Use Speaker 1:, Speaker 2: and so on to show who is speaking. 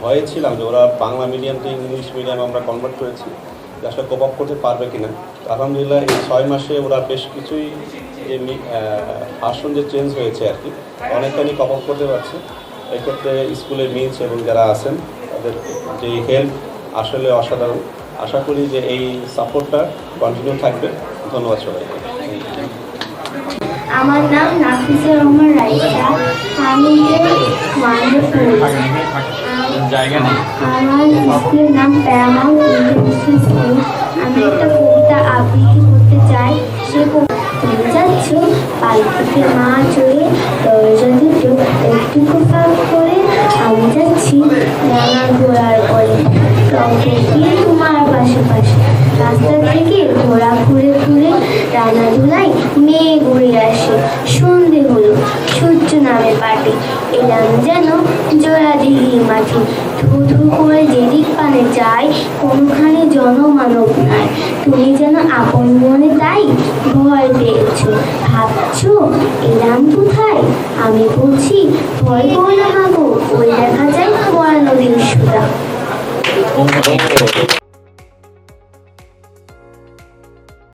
Speaker 1: ভয়ে ছিলাম যে ওরা বাংলা মিডিয়াম থেকে ইংলিশ মিডিয়ামে আমরা কনভার্ট করেছি, যে আসলে কোপ আপ করতে পারবে কিনা। আলহামদুলিল্লাহ এই 6 মাসে ওরা বেশ কিছুই যে ভার্সন যে চেঞ্জ হয়েছে আর কি, অনেকখানি কোপ আপ করতে পারছে। এক্ষেত্রে স্কুলের মিস এবং যারা আছেন তাদের যে হেল্প আসলে অসাধারণ। আশা করি যে এই সাপোর্টটা কন্টিনিউ থাকবে। ধন্যবাদ সবাইকে।
Speaker 2: আমার নাম নাফিসা রহমান রাইসা। আমি আমার স্কুলের নাম প্যারামাউন্ট ইন্টারন্যাশনাল স্কুল। আমি একটা কবিতা আবৃত্তি করতে চাই। সে তুমি যাচ্ছ পালকিতে মা চড়ে, দরজা দুটো একটুকু ফাঁক করে, আমি যাচ্ছি রাঙা ঘোড়ার পরে, টকে গিয়ে তোমার পাশে পাশে, রাস্তা থেকে ঘোড়া ঘুরে ঘুরে রানা ধুলাই মেয়ে ঘুরে আসে। সন্ধে হলো, সূর্য নামে পাটে, এলাম যেন জোড়া দিঘির মাঠে। ধু ধু করে যেদিক পানে যায়, কোনখানে জনমানব নাই। তুমি যেন আপন মনে তাই ভয় পেয়েছ, ভাবছ এলাম কোথায়। আমি বলছি ভয় করো না গো, ওই দেখা যায় মরা নদীর সুরা।